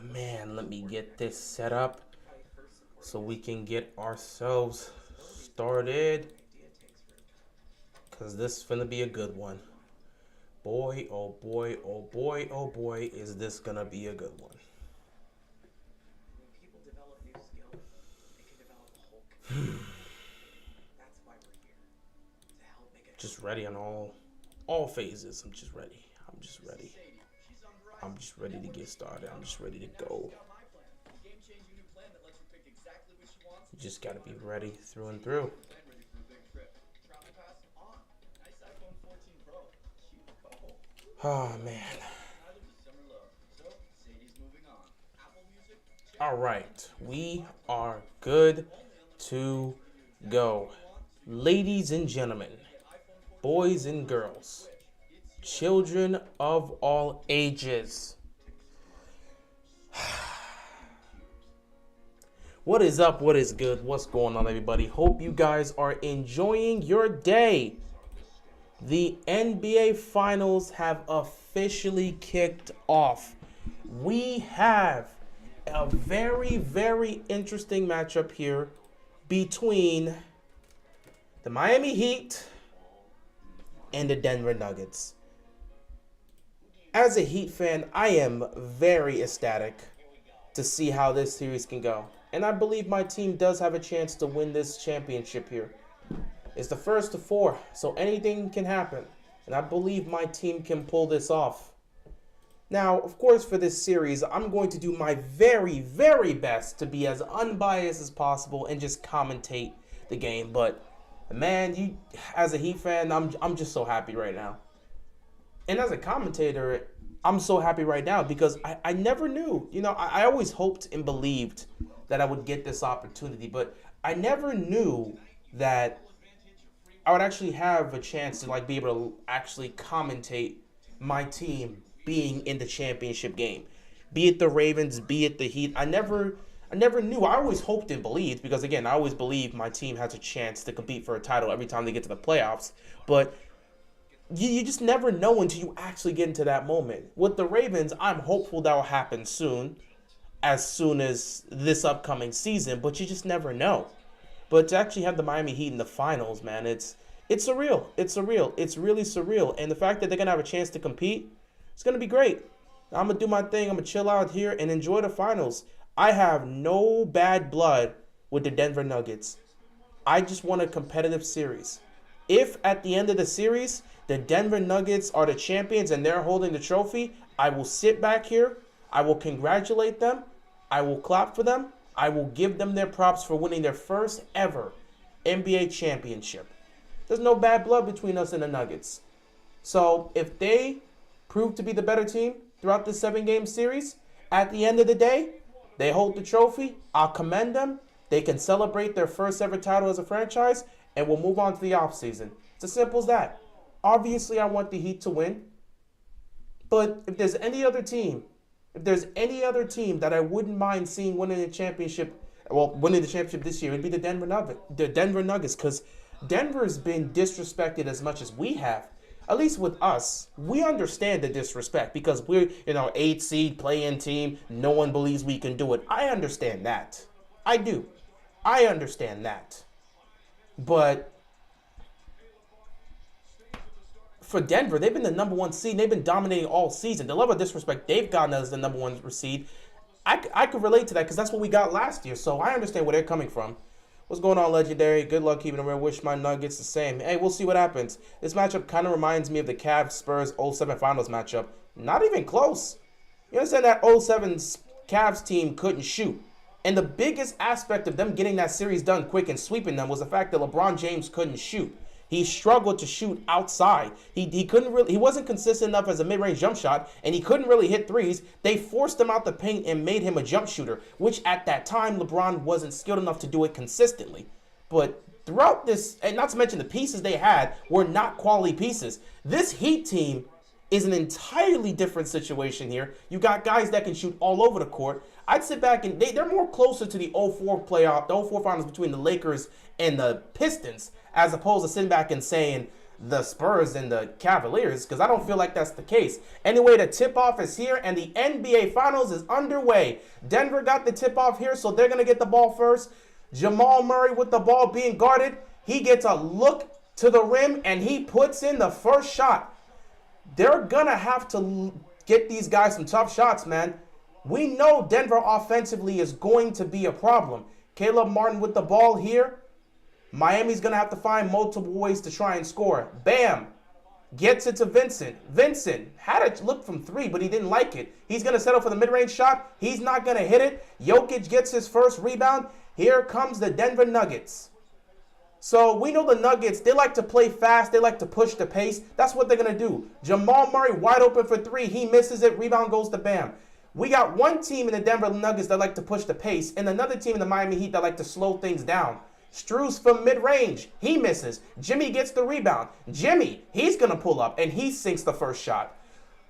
Man, let me get this set up so we can get ourselves started. Because this is going to be a good one. Boy, oh boy, oh boy, oh boy, is this going to be a good one. Just ready on all phases. I'm just ready. I'm just ready. I'm just ready to get started. I'm just ready to go. You just got to be ready through and through. Oh, man. All right. We are good to go. Ladies and gentlemen, boys and girls, children of all ages. What is up? What is good? What's going on, everybody? Hope you guys are enjoying your day. The NBA Finals have officially kicked off. We have a very, very interesting matchup here between the Miami Heat and the Denver Nuggets. As a Heat fan, I am very ecstatic to see how this series can go. And I believe my team does have a chance to win this championship here. It's the first of four, so anything can happen. And I believe my team can pull this off. Now, of course, for this series, I'm going to do my very, very best to be as unbiased as possible and just commentate the game. But, man, as a Heat fan, I'm just so happy right now. And as a commentator, I'm so happy right now because I never knew. You know, I always hoped and believed that I would get this opportunity, but I never knew that I would actually have a chance to be able to actually commentate my team being in the championship game. Be it the Ravens, be it the Heat. I never knew. I always hoped and believed because, again, I always believed my team has a chance to compete for a title every time they get to the playoffs. But you just never know until you actually get into that moment. With the Ravens, I'm hopeful that will happen soon as this upcoming season, but you just never know. But to actually have the Miami Heat in the finals, man, it's surreal. It's surreal. It's really surreal. And the fact that they're going to have a chance to compete, it's going to be great. I'm going to do my thing. I'm going to chill out here and enjoy the finals. I have no bad blood with the Denver Nuggets. I just want a competitive series. If at the end of the series, the Denver Nuggets are the champions and they're holding the trophy, I will sit back here. I will congratulate them. I will clap for them. I will give them their props for winning their first ever NBA championship. There's no bad blood between us and the Nuggets. So if they prove to be the better team throughout this 7-game series, at the end of the day, they hold the trophy. I'll commend them. They can celebrate their first ever title as a franchise, and we'll move on to the offseason. It's as simple as that. Obviously, I want the Heat to win. But if there's any other team that I wouldn't mind seeing winning the championship this year, it'd be the Denver Nuggets, because Denver's been disrespected as much as we have. At least with us, we understand the disrespect because we're, 8 seed play-in team. No one believes we can do it. I understand that. I do. I understand that. But for Denver, they've been the number 1 seed. They've been dominating all season. The level of disrespect they've gotten as the number 1 seed, I could relate to that because that's what we got last year. So I understand where they're coming from. What's going on, Legendary? Good luck keeping it real. Wish my Nuggets the same. Hey, we'll see what happens. This matchup kind of reminds me of the Cavs-Spurs 07 Finals matchup. Not even close. You understand that 07 Cavs team couldn't shoot. And the biggest aspect of them getting that series done quick and sweeping them was the fact that LeBron James couldn't shoot. He struggled to shoot outside. He wasn't consistent enough as a mid-range jump shot, and he couldn't really hit threes. They forced him out the paint and made him a jump shooter, which at that time LeBron wasn't skilled enough to do it consistently. But throughout this, and not to mention the pieces they had were not quality pieces. This Heat team is an entirely different situation here. You got guys that can shoot all over the court. I'd sit back and they're more closer to the 04 finals between the Lakers and the Pistons, as opposed to sitting back and saying the Spurs and the Cavaliers, because I don't feel like that's the case. Anyway, the tip-off is here, and the NBA Finals is underway. Denver got the tip-off here, so they're going to get the ball first. Jamal Murray with the ball being guarded. He gets a look to the rim, and he puts in the first shot. They're going to have to get these guys some tough shots, man. We know Denver offensively is going to be a problem. Caleb Martin with the ball here. Miami's going to have to find multiple ways to try and score. Bam. Gets it to Vincent. Vincent had a look from three, but he didn't like it. He's going to settle for the mid-range shot. He's not going to hit it. Jokic gets his first rebound. Here comes the Denver Nuggets. So we know the Nuggets, they like to play fast. They like to push the pace. That's what they're going to do. Jamal Murray wide open for three. He misses it. Rebound goes to Bam. We got one team in the Denver Nuggets that like to push the pace, and another team in the Miami Heat that like to slow things down. Strus from mid-range. He misses. Jimmy gets the rebound. Jimmy, he's going to pull up, and he sinks the first shot.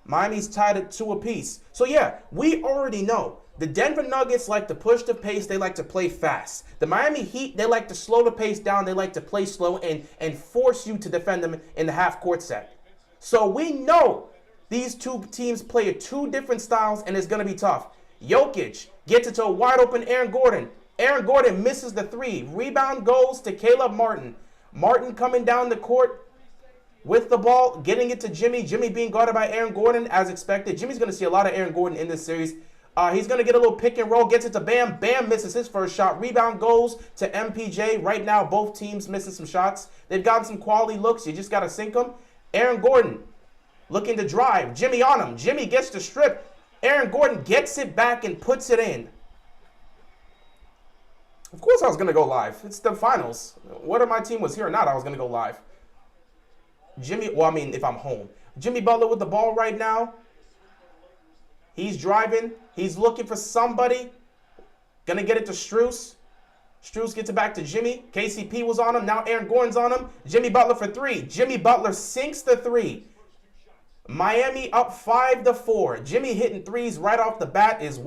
Miami's tied at 2 apiece. So, yeah, we already know. The Denver Nuggets like to push the pace. They like to play fast. The Miami Heat, they like to slow the pace down. They like to play slow and force you to defend them in the half-court set. So we know these two teams play two different styles, and it's going to be tough. Jokic gets it to a wide-open Aaron Gordon. Aaron Gordon misses the three. Rebound goes to Caleb Martin. Martin coming down the court with the ball, getting it to Jimmy. Jimmy being guarded by Aaron Gordon as expected. Jimmy's going to see a lot of Aaron Gordon in this series. He's going to get a little pick and roll, gets it to Bam. Bam misses his first shot. Rebound goes to MPJ. Right now, both teams missing some shots. They've gotten some quality looks. You just got to sink them. Aaron Gordon looking to drive. Jimmy on him. Jimmy gets the strip. Aaron Gordon gets it back and puts it in. Of course I was going to go live. It's the finals. Whether my team was here or not, I was going to go live. Jimmy, well, I mean, if I'm home. Jimmy Butler with the ball right now. He's driving. He's looking for somebody. Going to get it to Strus. Strus gets it back to Jimmy. KCP was on him. Now Aaron Gordon's on him. Jimmy Butler for three. Jimmy Butler sinks the three. Miami up 5-4. Jimmy hitting threes right off the bat is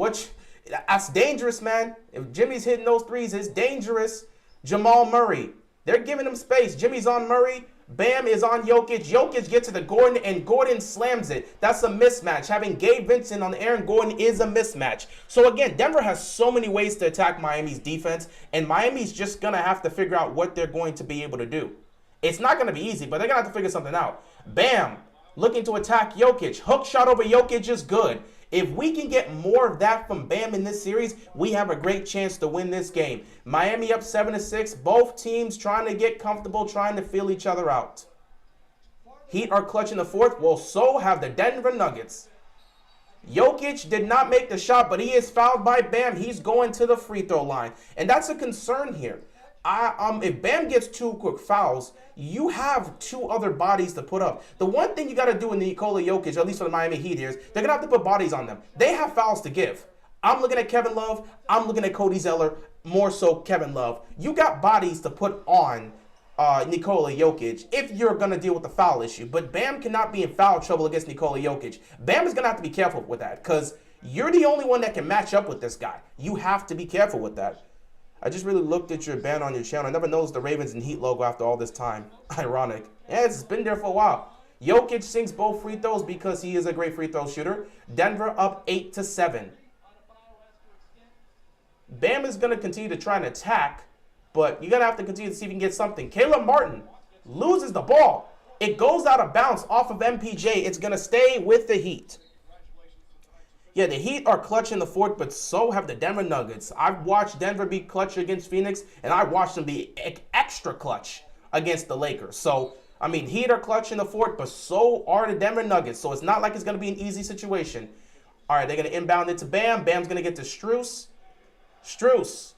that's dangerous, man. If Jimmy's hitting those threes, it's dangerous. Jamal Murray. They're giving him space. Jimmy's on Murray. Bam is on Jokic. Jokic gets to the Gordon, and Gordon slams it. That's a mismatch. Having Gabe Vincent on Aaron Gordon is a mismatch. So, again, Denver has so many ways to attack Miami's defense, and Miami's just going to have to figure out what they're going to be able to do. It's not going to be easy, but they're going to have to figure something out. Bam, looking to attack Jokic. Hook shot over Jokic is good. If we can get more of that from Bam in this series, we have a great chance to win this game. Miami up 7-6. Both teams trying to get comfortable, trying to feel each other out. Heat are clutching the fourth. Well, so have the Denver Nuggets. Jokic did not make the shot, but he is fouled by Bam. He's going to the free throw line. And that's a concern here. If Bam gets 2 quick fouls, you have 2 other bodies to put up. The one thing you got to do in Nikola Jokic, at least for the Miami Heat here, is they're going to have to put bodies on them. They have fouls to give. I'm looking at Kevin Love. I'm looking at Cody Zeller. More so Kevin Love. You got bodies to put on Nikola Jokic if you're going to deal with the foul issue. But Bam cannot be in foul trouble against Nikola Jokic. Bam is going to have to be careful with that because you're the only one that can match up with this guy. You have to be careful with that. I just really looked at your banner on your channel. I never noticed the Ravens and Heat logo after all this time. Ironic. Yeah, it's been there for a while. Jokic sinks both free throws because he is a great free throw shooter. Denver up 8-7. Bam is going to continue to try and attack, but you're going to have to continue to see if you can get something. Caleb Martin loses the ball. It goes out of bounds off of MPJ. It's going to stay with the Heat. Yeah, the Heat are clutching the fourth, but so have the Denver Nuggets. I've watched Denver be clutch against Phoenix, and I watched them be extra clutch against the Lakers. So, I mean, Heat are clutching the fourth, but so are the Denver Nuggets. So it's not like it's going to be an easy situation. All right, they're going to inbound it to Bam. Bam's going to get to Strus. Strus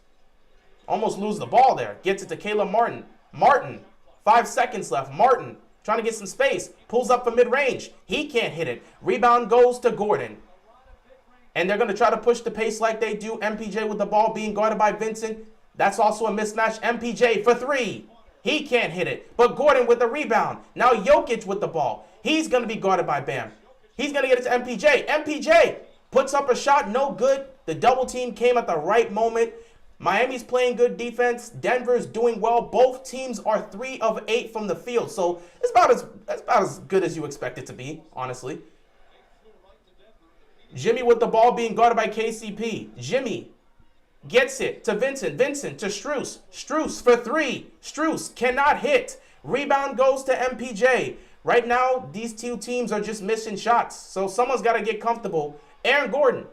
almost loses the ball there. Gets it to Caleb Martin. Martin, 5 seconds left. Martin trying to get some space. Pulls up from mid-range. He can't hit it. Rebound goes to Gordon. And they're going to try to push the pace like they do. MPJ with the ball being guarded by Vincent. That's also a mismatch. MPJ for 3. He can't hit it. But Gordon with the rebound. Now Jokic with the ball. He's going to be guarded by Bam. He's going to get it to MPJ. MPJ puts up a shot. No good. The double team came at the right moment. Miami's playing good defense. Denver's doing well. Both teams are 3 of 8 from the field. So it's about as good as you expect it to be, honestly. Jimmy with the ball being guarded by KCP. Jimmy gets it to Vincent. Vincent to Strus. Strus for 3. Strus cannot hit. Rebound goes to MPJ. Right now, these two teams are just missing shots. So someone's got to get comfortable. Aaron Gordon.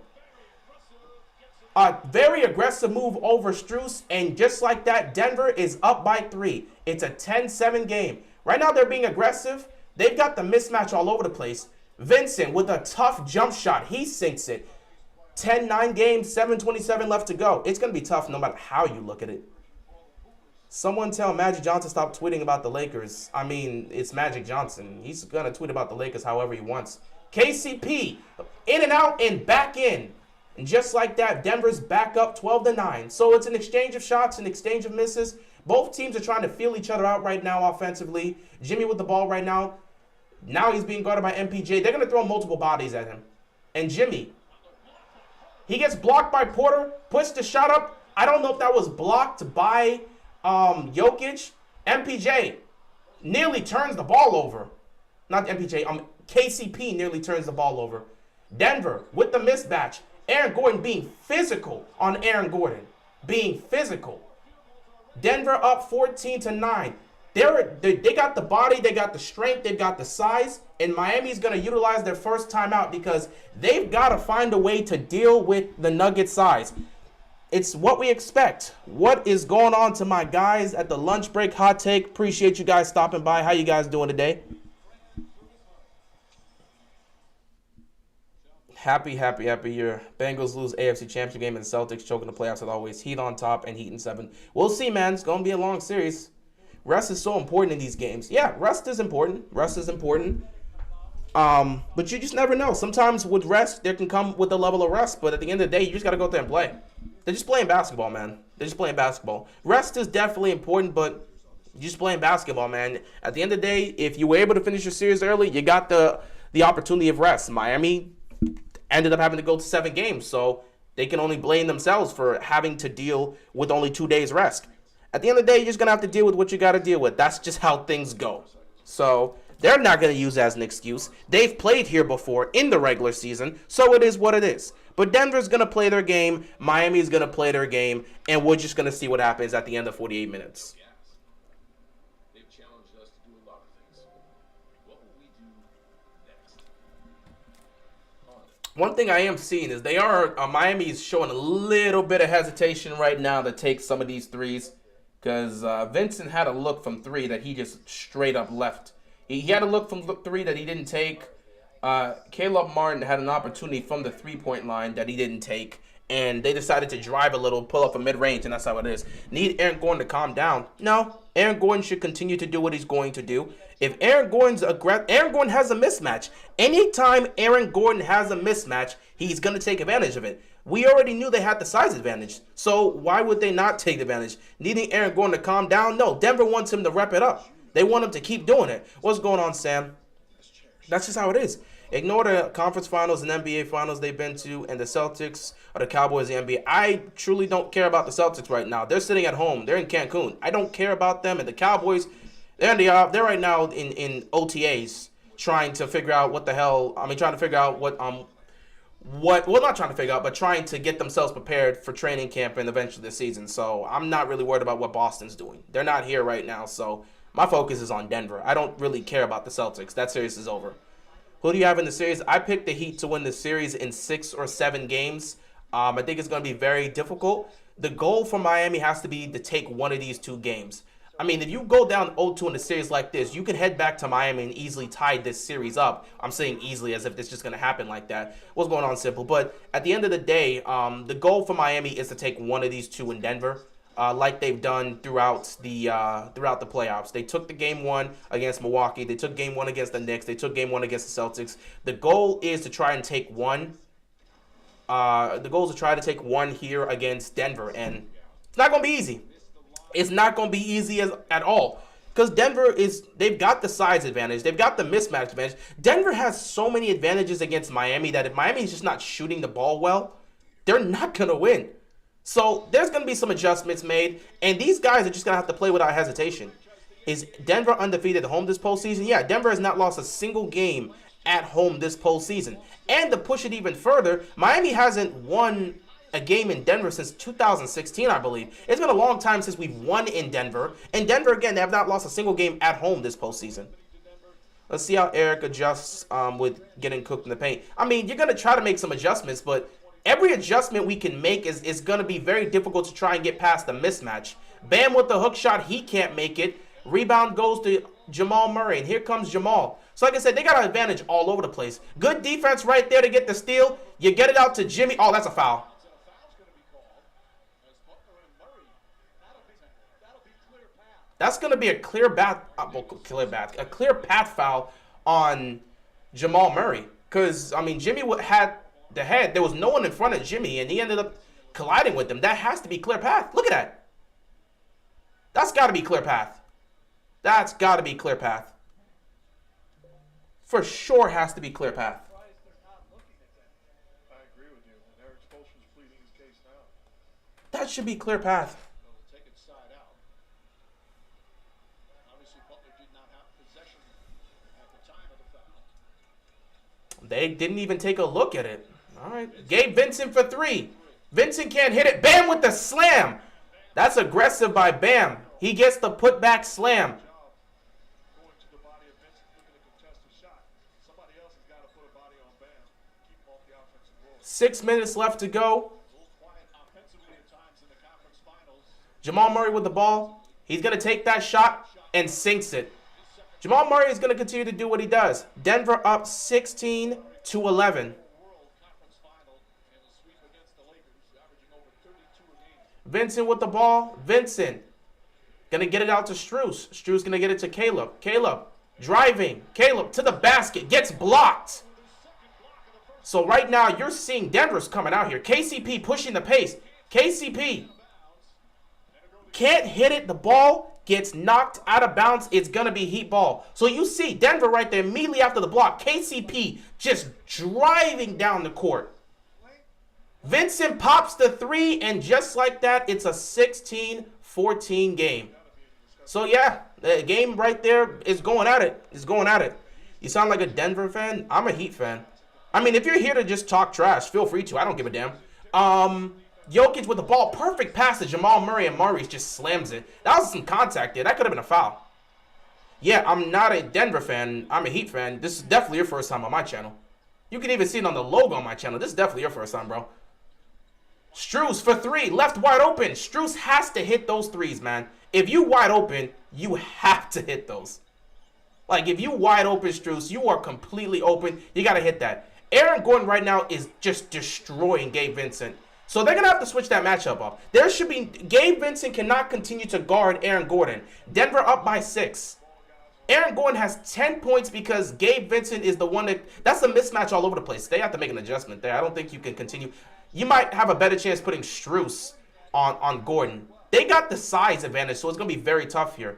A very aggressive move over Strus. And just like that, Denver is up by 3. It's a 10-7 game. Right now, they're being aggressive. They've got the mismatch all over the place. Vincent with a tough jump shot. He sinks it. 10-9 game, 7:27 left to go. It's going to be tough no matter how you look at it. Someone tell Magic Johnson stop tweeting about the Lakers. I mean, it's Magic Johnson. He's going to tweet about the Lakers however he wants. KCP, in and out and back in. And just like that, Denver's back up 12-9. So it's an exchange of shots, an exchange of misses. Both teams are trying to feel each other out right now offensively. Jimmy with the ball right now. Now he's being guarded by MPJ. They're going to throw multiple bodies at him. And Jimmy, he gets blocked by Porter, puts the shot up. I don't know if that was blocked by Jokic. MPJ nearly turns the ball over. Not MPJ, KCP nearly turns the ball over. Denver with the mismatch. Aaron Gordon being physical on Aaron Gordon. Being physical. Denver up 14-9. They got the body, they got the strength, they've got the size, and Miami's going to utilize their first timeout because they've got to find a way to deal with the Nuggets size. It's what we expect. What is going on to my guys at the lunch break hot take? Appreciate you guys stopping by. How you guys doing today? Happy year. Bengals lose AFC Championship game and Celtics choking the playoffs as always. Heat on top and Heat in 7. We'll see, man. It's going to be a long series. Rest is so important in these games. Yeah, rest is important. Rest is important. But you just never know. Sometimes with rest, there can come with a level of rest. But at the end of the day, you just got to go out there and play. They're just playing basketball, man. They're just playing basketball. Rest is definitely important, but you're just playing basketball, man. At the end of the day, if you were able to finish your series early, you got the opportunity of rest. Miami ended up having to go to 7 games, so they can only blame themselves for having to deal with only 2 days rest. At the end of the day, you're just going to have to deal with what you got to deal with. That's just how things go. So they're not going to use it as an excuse. They've played here before in the regular season, so it is what it is. But Denver's going to play their game. Miami's going to play their game, and we're just going to see what happens at the end of 48 minutes. They've challenged us to do a lot of things. What will we do next? One thing I am seeing is Miami's showing a little bit of hesitation right now to take some of these threes. Because Vincent had a look from 3 that he just straight up left. He had a look from 3 that he didn't take. Caleb Martin had an opportunity from the 3-point line that he didn't take. And they decided to drive a little, pull up a mid-range, and that's how it is. Need Aaron Gordon to calm down? No. Aaron Gordon should continue to do what he's going to do. If Aaron Gordon has a mismatch. Anytime Aaron Gordon has a mismatch, he's going to take advantage of it. We already knew they had the size advantage. So why would they not take advantage? Needing Aaron Gordon to calm down? No, Denver wants him to rep it up. They want him to keep doing it. What's going on, Sam? That's just how it is. Ignore the conference finals and NBA finals they've been to, and the Celtics or the Cowboys and the NBA. I truly don't care about the Celtics right now. They're sitting at home. They're in Cancun. I don't care about them. And the Cowboys, they're right now in OTAs trying to figure out what the hell. Trying to figure out not trying to figure out, but trying to get themselves prepared for training camp and eventually the season. So I'm not really worried about what Boston's doing. They're not here right now, so my focus is on Denver. I don't really care about the Celtics. That series is over. Who do you have in the series? I picked the Heat to win the series in 6 or 7 games. I think it's going to be very difficult. The goal for Miami has to be to take one of these 2 games. If you go down 0-2 in a series like this, you can head back to Miami and easily tie this series up. I'm saying easily as if it's just going to happen like that. What's going on, Simple? But at the end of the day, the goal for Miami is to take one of these 2 in Denver, like they've done throughout the playoffs. They took the game 1 against Milwaukee. They took game 1 against the Knicks. They took game 1 against the Celtics. The goal is to try and take one. The goal is to try to take one here against Denver, and it's not going to be easy. It's not going to be easy at all. Because they've got the size advantage. They've got the mismatch advantage. Denver has so many advantages against Miami that if Miami is just not shooting the ball well, they're not going to win. So there's going to be some adjustments made, and these guys are just going to have to play without hesitation. Is Denver undefeated at home this postseason? Yeah, Denver has not lost a single game at home this postseason. And to push it even further, Miami hasn't won a game in Denver since 2016, I believe. It's been a long time since we've won in Denver. And Denver, again, they have not lost a single game at home this postseason. Let's see how Eric adjusts with getting cooked in the paint. I mean, you're going to try to make some adjustments, but every adjustment we can make is going to be very difficult to try and get past the mismatch. Bam with the hook shot, he can't make it. Rebound goes to Jamal Murray, and here comes Jamal. So like I said, they got an advantage all over the place. Good defense right there to get the steal. You get it out to Jimmy. Oh, that's a foul. That's going to be a clear path foul on Jamal Murray. Because, I mean, Jimmy had the head. There was no one in front of Jimmy, and he ended up colliding with him. That has to be clear path. Look at that. That's got to be clear path. That's got to be clear path. For sure has to be clear path. I agree with you. And Eric Spoelstra's pleading his case now. That should be clear path. Take it side out. Obviously, Butler did not have possession at the time of the foul. They didn't even take a look at it. All right. Gabe Vincent for three. Vincent can't hit it. Bam with the slam. That's aggressive by Bam. He gets the putback slam. Going to the body of Vincent, looking to contest a shot. Somebody else has got to put a body on Bam. Keep him off the offensive board. 6 minutes left to go. A little quiet offensively at times in the conference finals. Jamal Murray with the ball. He's going to take that shot and sinks it. Jamal Murray is going to continue to do what he does. Denver up 16-11. World Conference final and a sweep against the Lakers, averaging over 32 a game. Vincent with the ball. Vincent going to get it out to Strus. Strus going to get it to Caleb. Caleb driving. Caleb to the basket. Gets blocked. So right now you're seeing Denver's coming out here. KCP pushing the pace. KCP can't hit it. The ball gets knocked out of bounds. It's going to be Heat ball. So you see Denver right there immediately after the block. KCP just driving down the court. Vincent pops the three, and just like that, it's a 16-14 game. So yeah, the game right there is going at it. It's going at it. You sound like a Denver fan? I'm a Heat fan. I mean, if you're here to just talk trash, feel free to. I don't give a damn. Jokic with the ball. Perfect pass to Jamal Murray, and Maurice just slams it. That was some contact there. That could have been a foul. Yeah, I'm not a Denver fan. I'm a Heat fan. This is definitely your first time on my channel. You can even see it on the logo on my channel. This is definitely your first time, bro. Strus for three. Left wide open. Strus has to hit those threes, man. If you wide open, you have to hit those. Like, if you wide open, Strus, you are completely open. You got to hit that. Aaron Gordon right now is just destroying Gabe Vincent. So they're going to have to switch that matchup up. There should be... Gabe Vincent cannot continue to guard Aaron Gordon. Denver up by 6. Aaron Gordon has 10 points because Gabe Vincent is the one that... That's a mismatch all over the place. They have to make an adjustment there. I don't think you can continue... You might have a better chance putting Strus on Gordon. They got the size advantage, so it's going to be very tough here.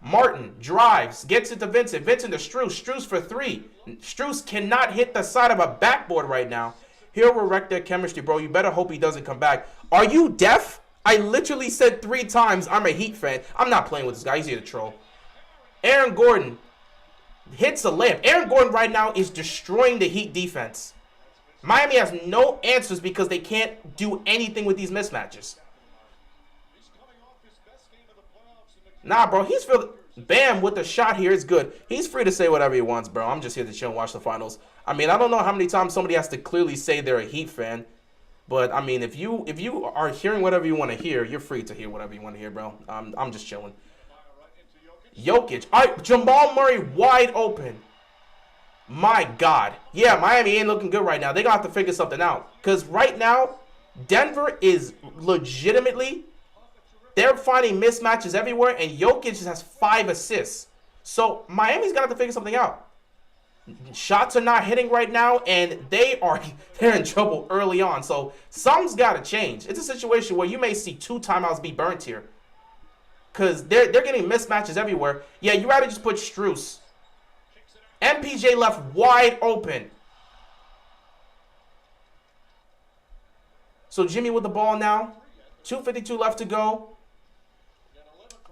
Martin drives, gets it to Vincent. Vincent to Strus. Strus for three. Strus cannot hit the side of a backboard right now. Here will wreck their chemistry, bro. You better hope he doesn't come back. Are you deaf? I literally said 3 times I'm a Heat fan. I'm not playing with this guy. He's here to troll. Aaron Gordon hits a layup. Aaron Gordon right now is destroying the Heat defense. Miami has no answers because they can't do anything with these mismatches. Nah, bro, he's feeling... Bam with the shot here is good. He's free to say whatever he wants, bro. I'm just here to chill and watch the finals. I mean, I don't know how many times somebody has to clearly say they're a Heat fan. But, I mean, if you are hearing whatever you want to hear, you're free to hear whatever you want to hear, bro. I'm just chilling. Jokic. All right, Jamal Murray wide open. My God. Yeah, Miami ain't looking good right now. They're going to have to figure something out. Because right now, Denver is legitimately, they're finding mismatches everywhere, and Jokic just has 5 assists. So Miami's got to figure something out. Shots are not hitting right now, and they're in trouble early on. So something's got to change. It's a situation where you may see 2 timeouts be burnt here. Because they're getting mismatches everywhere. Yeah, you rather just put Strus. MPJ left wide open. So Jimmy with the ball now. 2:52 left to go.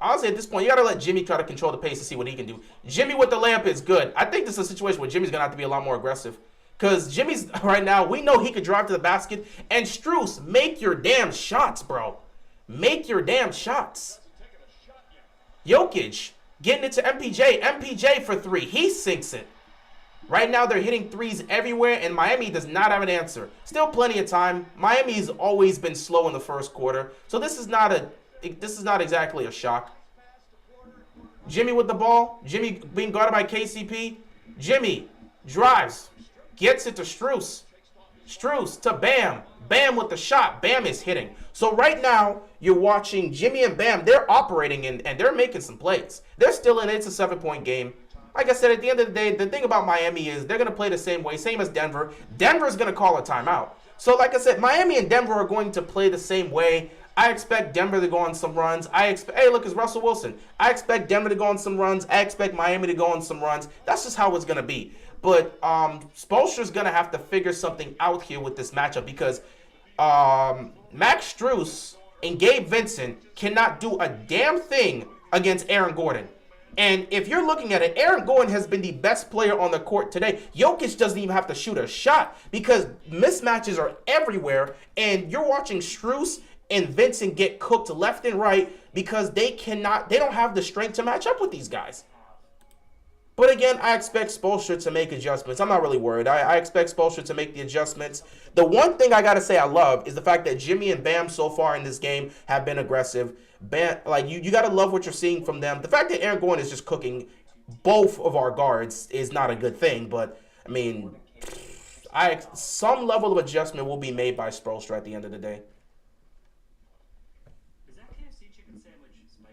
Honestly, at this point, you got to let Jimmy try to control the pace and see what he can do. Jimmy with the layup is good. I think this is a situation where Jimmy's going to have to be a lot more aggressive. Because Jimmy's, right now, we know he could drive to the basket. And Strus, make your damn shots, bro. Make your damn shots. Jokic, getting it to MPJ. MPJ for three. He sinks it. Right now, they're hitting threes everywhere, and Miami does not have an answer. Still plenty of time. Miami's always been slow in the first quarter. So this is not exactly a shock. Jimmy with the ball. Jimmy being guarded by KCP. Jimmy drives. Gets it to Strus. Strus to Bam. Bam with the shot. Bam is hitting. So right now, you're watching Jimmy and Bam. They're operating and they're making some plays. They're still in it. It's a 7-point game. Like I said, at the end of the day, the thing about Miami is they're going to play the same way, same as Denver. Denver's going to call a timeout. So like I said, Miami and Denver are going to play the same way. I expect Denver to go on some runs. Hey, look, it's Russell Wilson. I expect Denver to go on some runs. I expect Miami to go on some runs. That's just how it's going to be. But Spoelstra's going to have to figure something out here with this matchup because Max Strus and Gabe Vincent cannot do a damn thing against Aaron Gordon. And if you're looking at it, Aaron Gordon has been the best player on the court today. Jokic doesn't even have to shoot a shot because mismatches are everywhere. And you're watching Strus and Vincent get cooked left and right because they don't have the strength to match up with these guys. But again, I expect Spoelstra to make adjustments. I'm not really worried. I expect Spoelstra to make the adjustments. The one thing I got to say I love is the fact that Jimmy and Bam so far in this game have been aggressive. Bam, like you got to love what you're seeing from them. The fact that Aaron Gordon is just cooking both of our guards is not a good thing. But, I mean, some level of adjustment will be made by Spoelstra at the end of the day.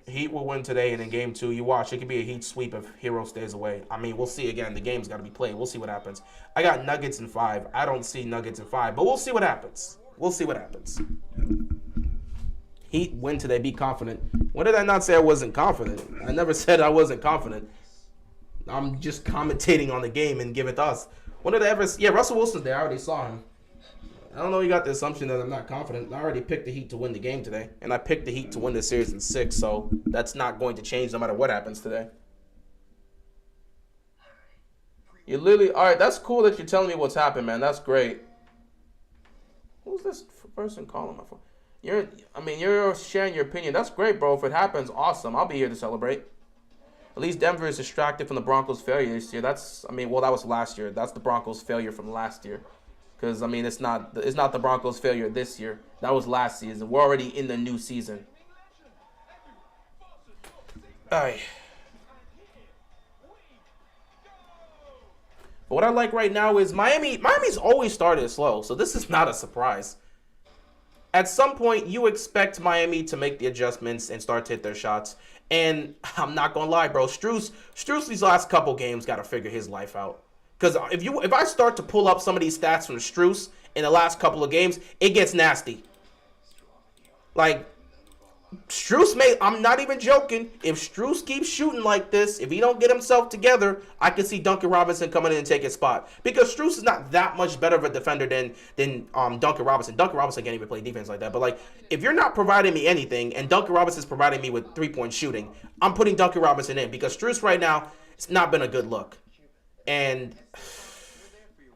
Heat will win today, and in game 2, you watch. It could be a Heat sweep if Hero stays away. I mean, we'll see again. The game's got to be played. We'll see what happens. I got Nuggets in 5. I don't see Nuggets in 5, but we'll see what happens. We'll see what happens. Heat win today. Be confident. When did I not say I wasn't confident? I never said I wasn't confident. I'm just commentating on the game and giving thoughts. When did I ever... Yeah, Russell Wilson's there. I already saw him. I don't know, you got the assumption that I'm not confident. I already picked the Heat to win the game today. And I picked the Heat to win the series in 6, so that's not going to change no matter what happens today. You literally... Alright, that's cool that you're telling me what's happened, man. That's great. Who's this person calling my phone? You're sharing your opinion. That's great, bro. If it happens, awesome. I'll be here to celebrate. At least Denver is distracted from the Broncos' failure this year. That was last year. That's the Broncos' failure from last year. Because, I mean, it's not the Broncos' failure this year. That was last season. We're already in the new season. All right. But what I like right now is Miami's always started slow, so this is not a surprise. At some point, you expect Miami to make the adjustments and start to hit their shots. And I'm not going to lie, bro. Strus these last couple games got to figure his life out. Because if I start to pull up some of these stats from Strus in the last couple of games, it gets nasty. Like, Strus I'm not even joking. If Strus keeps shooting like this, if he don't get himself together, I could see Duncan Robinson coming in and take his spot. Because Strus is not that much better of a defender than Duncan Robinson. Duncan Robinson can't even play defense like that. But, like, if you're not providing me anything and Duncan Robinson's providing me with three-point shooting, I'm putting Duncan Robinson in. Because Strus right now, it's not been a good look. And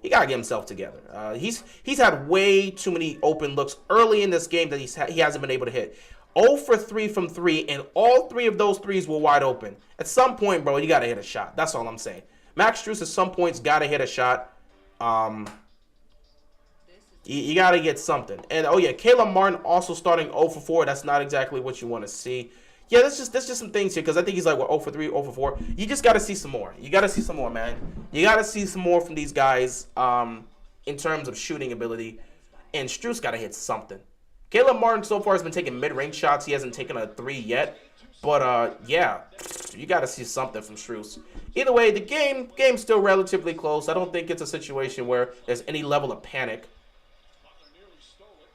he got to get himself together. He's had way too many open looks early in this game that he hasn't been able to hit. 0 for 3 from 3, and all 3 of those threes were wide open. At some point, bro, you got to hit a shot. That's all I'm saying. Max Strus at some points got to hit a shot. You got to get something. And, oh, yeah, Caleb Martin also starting 0 for 4. That's not exactly what you want to see. Yeah, that's just some things here because I think he's like, 0 for 3, 0 for 4. You just got to see some more. You got to see some more, man. You got to see some more from these guys in terms of shooting ability. And Strus got to hit something. Caleb Martin so far has been taking mid-range shots. He hasn't taken a 3 yet. But, yeah, you got to see something from Strus. Either way, the game's still relatively close. I don't think it's a situation where there's any level of panic.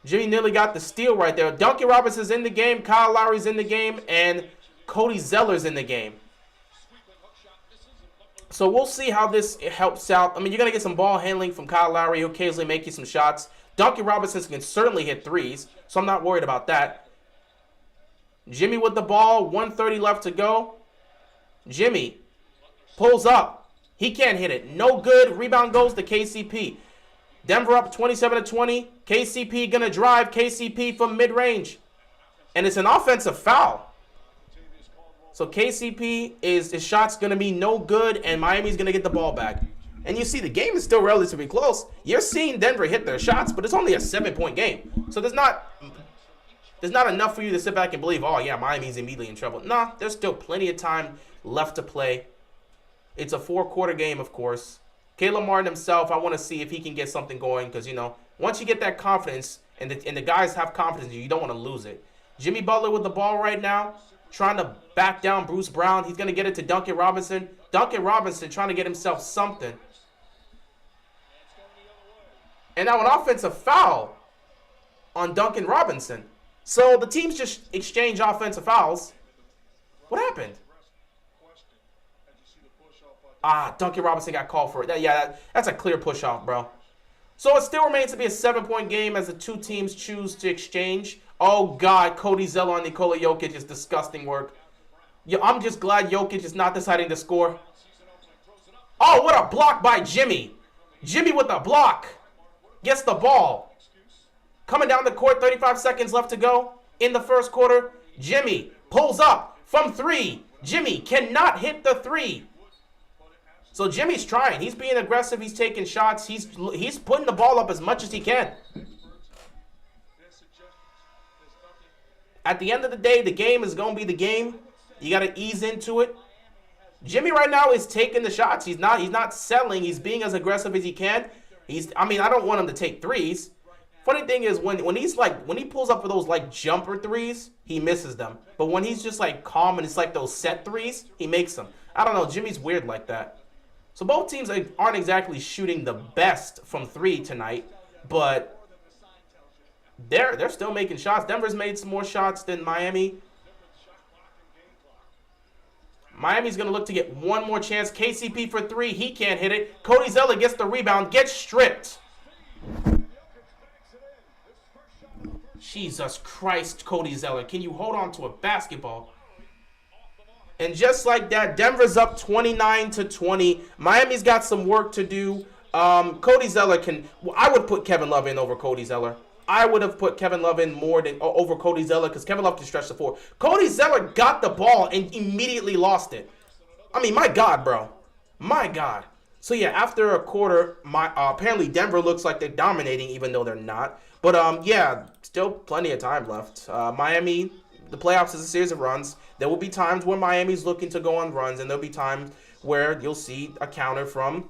Jimmy nearly got the steal right there. Duncan Robinson's in the game. Kyle Lowry's in the game. And Cody Zeller's in the game. So we'll see how this helps out. I mean, you're going to get some ball handling from Kyle Lowry. He'll occasionally make you some shots. Duncan Robinson can certainly hit threes, so I'm not worried about that. Jimmy with the ball, 1:30 left to go. Jimmy pulls up. He can't hit it. No good. Rebound goes to KCP. Denver up 27-20. KCP going to drive. KCP from mid-range. And it's an offensive foul. So KCP his shot's going to be no good, and Miami's going to get the ball back. And you see, the game is still relatively close. You're seeing Denver hit their shots, but it's only a 7-point game. So there's not enough for you to sit back and believe, oh, yeah, Miami's immediately in trouble. Nah, there's still plenty of time left to play. It's a 4-quarter game, of course. Caleb Martin himself, I want to see if he can get something going because, you know, once you get that confidence and the guys have confidence in you, you don't want to lose it. Jimmy Butler with the ball right now, trying to back down Bruce Brown. He's going to get it to Duncan Robinson. Duncan Robinson trying to get himself something. And now an offensive foul on Duncan Robinson. So the teams just exchange offensive fouls. What happened? Duncan Robinson got called for it. That's a clear push-off, bro. So it still remains to be a 7-point game as the two teams choose to exchange. Oh, God, Cody Zeller and Nikola Jokic is disgusting work. Yeah, I'm just glad Jokic is not deciding to score. Oh, what a block by Jimmy. Jimmy with the block. Gets the ball. Coming down the court, 35 seconds left to go in the first quarter. Jimmy pulls up from 3. Jimmy cannot hit the 3. So Jimmy's trying. He's being aggressive. He's taking shots. He's putting the ball up as much as he can. At the end of the day, the game is going to be the game. You got to ease into it. Jimmy right now is taking the shots. He's not settling. He's being as aggressive as he can. I don't want him to take threes. Funny thing is when he pulls up for those like jumper threes, he misses them. But when he's just like calm and it's like those set threes, he makes them. I don't know. Jimmy's weird like that. So both teams aren't exactly shooting the best from 3 tonight, but they're still making shots. Denver's made some more shots than Miami. Miami's going to look to get one more chance. KCP for 3. He can't hit it. Cody Zeller gets the rebound. Gets stripped. Jesus Christ, Cody Zeller. Can you hold on to a basketball? And just like that, Denver's up 29-20. Miami's got some work to do. Cody Zeller I would put Kevin Love in over Cody Zeller. I would have put Kevin Love in more than over Cody Zeller because Kevin Love can stretch the floor. Cody Zeller got the ball and immediately lost it. I mean, my God, bro. My God. So, yeah, after a quarter, apparently Denver looks like they're dominating even though they're not. But, yeah, still plenty of time left. Miami, the playoffs is a series of runs. There will be times where Miami's looking to go on runs, and there'll be times where you'll see a counter from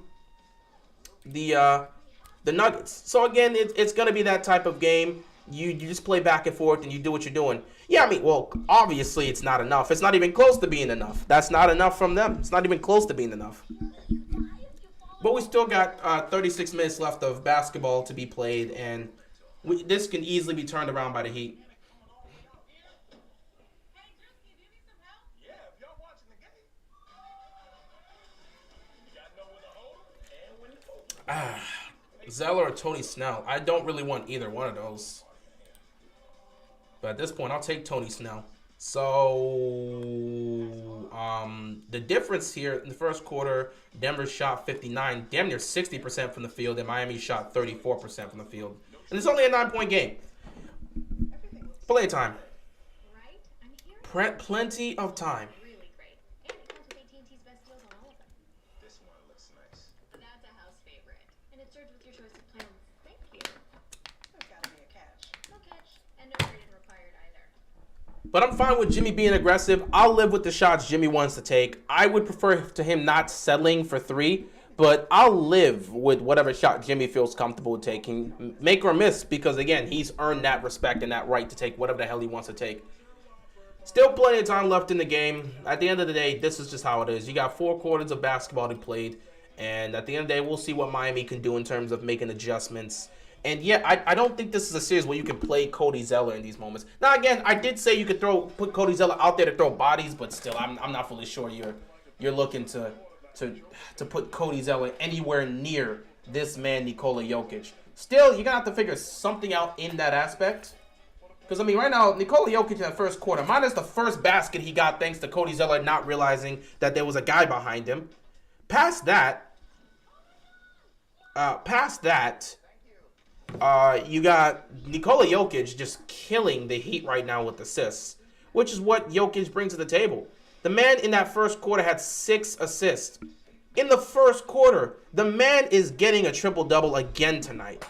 the Nuggets. So, again, it's going to be that type of game. You just play back and forth, and you do what you're doing. Yeah, I mean, well, obviously it's not enough. It's not even close to being enough. That's not enough from them. It's not even close to being enough. But we still got 36 minutes left of basketball to be played, and this can easily be turned around by the Heat. Zeller or Tony Snell. I don't really want either one of those. But at this point, I'll take Tony Snell. So, the difference here in the first quarter, Denver shot 59, damn near 60% from the field, and Miami shot 34% from the field. And it's only a 9-point game. Play time. Plenty of time. But I'm fine with Jimmy being aggressive. I'll live with the shots Jimmy wants to take. I would prefer to him not settling for 3, but I'll live with whatever shot Jimmy feels comfortable taking. Make or miss, because, again, he's earned that respect and that right to take whatever the hell he wants to take. Still plenty of time left in the game. At the end of the day, this is just how it is. You got 4 quarters of basketball to be played, and at the end of the day, we'll see what Miami can do in terms of making adjustments. And, yeah, I don't think this is a series where you can play Cody Zeller in these moments. Now, again, I did say you could put Cody Zeller out there to throw bodies, but still, I'm not fully sure you're looking to to put Cody Zeller anywhere near this man, Nikola Jokic. Still, you're going to have to figure something out in that aspect. Because, I mean, right now, Nikola Jokic in that first quarter, minus the first basket he got thanks to Cody Zeller not realizing that there was a guy behind him. Past that, you got Nikola Jokic just killing the Heat right now with assists, which is what Jokic brings to the table. The man in that first quarter had 6 assists. In the first quarter, the man is getting a triple-double again tonight.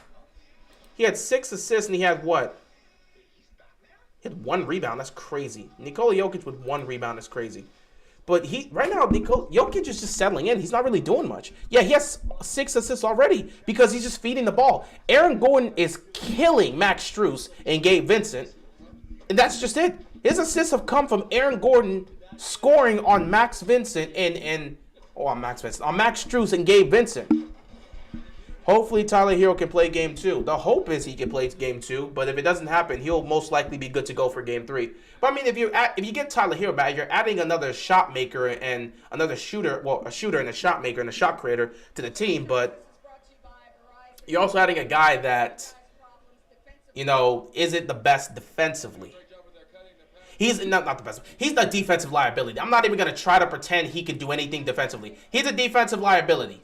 He had 6 assists and he had what? He had 1 rebound. That's crazy. Nikola Jokic with 1 rebound is crazy. But right now, Jokic is just settling in. He's not really doing much. Yeah, he has 6 assists already because he's just feeding the ball. Aaron Gordon is killing Max Strus and Gabe Vincent. And that's just it. His assists have come from Aaron Gordon scoring on Max Vincent on Max Strus and Gabe Vincent. Hopefully Tyler Hero can play game 2. The hope is he can play game 2, but if it doesn't happen, he'll most likely be good to go for game 3. But I mean, if you get Tyler Hero back, you're adding another shot maker and another shooter, well, a shooter and a shot maker and a shot creator to the team, but you're also adding a guy that, you know, isn't the best defensively. He's not the best. He's the defensive liability. I'm not even going to try to pretend he can do anything defensively. He's a defensive liability.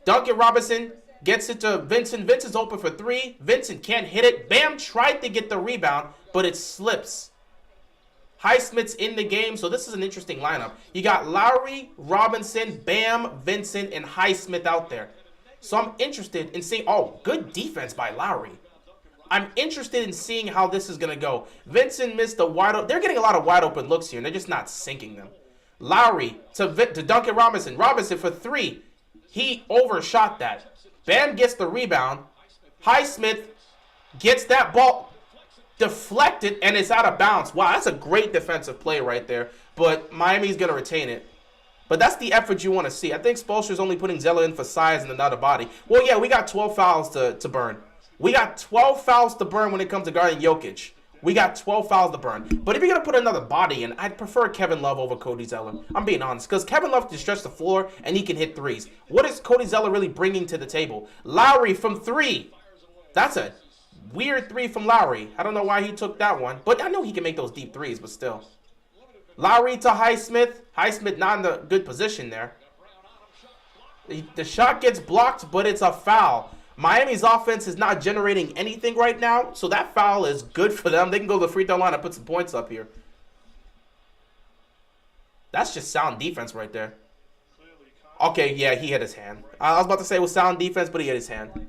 Duncan Robinson gets it to Vincent. Vincent's open for 3. Vincent can't hit it. Bam tried to get the rebound, but it slips. Highsmith's in the game, so this is an interesting lineup. You got Lowry, Robinson, Bam, Vincent, and Highsmith out there. So I'm interested in seeing, good defense by Lowry. I'm interested in seeing how this is going to go. Vincent missed a wide open. They're getting a lot of wide open looks here, and they're just not sinking them. Lowry to Duncan Robinson. Robinson for 3. He overshot that. Bam gets the rebound. Highsmith gets that ball deflected, and it's out of bounds. Wow, that's a great defensive play right there. But Miami's going to retain it. But that's the effort you want to see. I think Spoelstra's only putting Zeller in for size and another body. Well, yeah, we got 12 fouls to burn. We got 12 fouls to burn when it comes to guarding Jokic. We got 12 fouls to burn. But if you're going to put another body in, I'd prefer Kevin Love over Cody Zeller. I'm being honest. Because Kevin Love can stretch the floor and he can hit threes. What is Cody Zeller really bringing to the table? Lowry from 3. That's a weird 3 from Lowry. I don't know why he took that one. But I know he can make those deep threes, but still. Lowry to Highsmith. Highsmith not in a good position there. The shot gets blocked, but it's a foul. Miami's offense is not generating anything right now, so that foul is good for them. They can go to the free throw line and put some points up here. That's just sound defense right there. Okay, yeah, he hit his hand. I was about to say it was sound defense, but he hit his hand.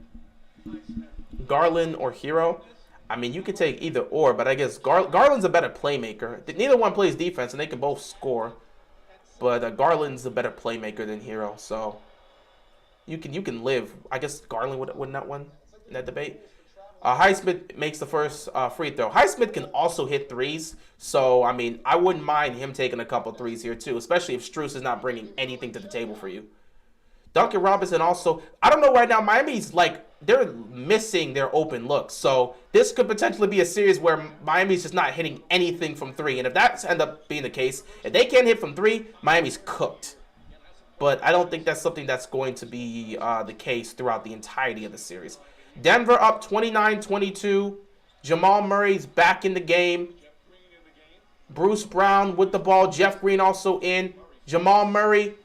Garland or Hero? I mean, you could take either or, but I guess Garland's a better playmaker. Neither one plays defense, and they can both score. But Garland's a better playmaker than Hero, so you can live. I guess Garland would win that one in that debate. Highsmith makes the first free throw. Highsmith can also hit threes, so I mean, I wouldn't mind him taking a couple threes here too, especially if Strus is not bringing anything to the table for you. Duncan Robinson also, I don't know right now, Miami's like, they're missing their open looks. So this could potentially be a series where Miami's just not hitting anything from 3. And if that's end up being the case, if they can't hit from 3, Miami's cooked. But I don't think that's something that's going to be the case throughout the entirety of the series. Denver up 29-22. Jamal Murray's back in the game. Bruce Brown with the ball. Jeff Green also in. Jamal Murray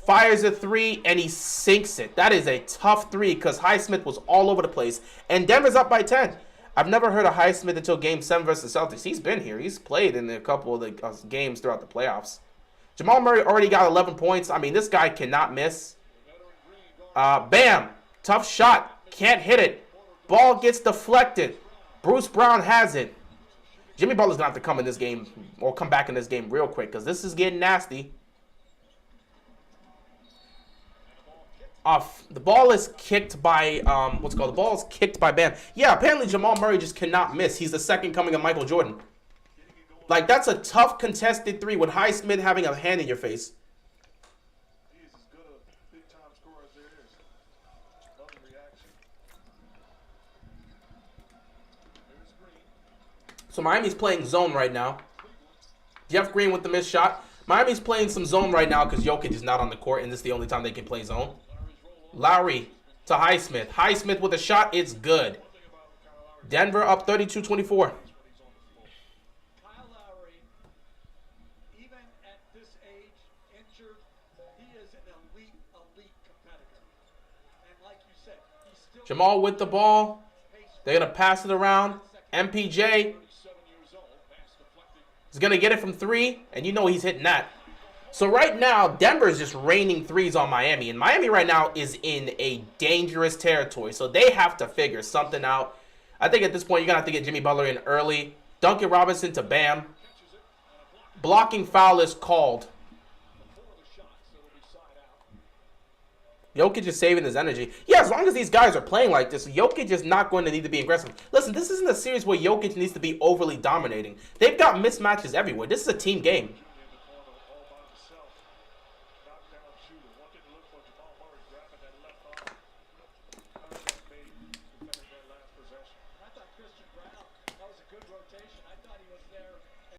fires a 3, and he sinks it. That is a tough 3 because Highsmith was all over the place. And Denver's up by 10. I've never heard of Highsmith until Game 7 versus Celtics. He's been here. He's played in a couple of the games throughout the playoffs. Jamal Murray already got 11 points. I mean, this guy cannot miss. Bam. Tough shot. Can't hit it. Ball gets deflected. Bruce Brown has it. Jimmy Butler's going to have to come in this game or come back in this game real quick because this is getting nasty. The ball is kicked by, the ball is kicked by Bam. Yeah, apparently Jamal Murray just cannot miss. He's the second coming of Michael Jordan. Like, that's a tough contested 3 with Highsmith having a hand in your face. He is as good a big-time scorer as there is. Love the reaction. There's Green. So Miami's playing zone right now. Jeff Green with the missed shot. Miami's playing some zone right now because Jokic is not on the court, and this is the only time they can play zone. Lowry to Highsmith. Highsmith with a shot. It's good. Denver up 32-24. Kyle Lowry, even at this age, injured, he is an elite competitor. And like you said, he's still Jamal with the ball. They're going to pass it around. MPJ is going to get it from 3, and you know he's hitting that. So right now, Denver is just raining threes on Miami, and Miami right now is in a dangerous territory, so they have to figure something out. I think at this point, you're going to have to get Jimmy Butler in early. Duncan Robinson to Bam. Blocking foul is called. Jokic is saving his energy. Yeah, as long as these guys are playing like this, Jokic is not going to need to be aggressive. Listen, this isn't a series where Jokic needs to be overly dominating. They've got mismatches everywhere. This is a team game.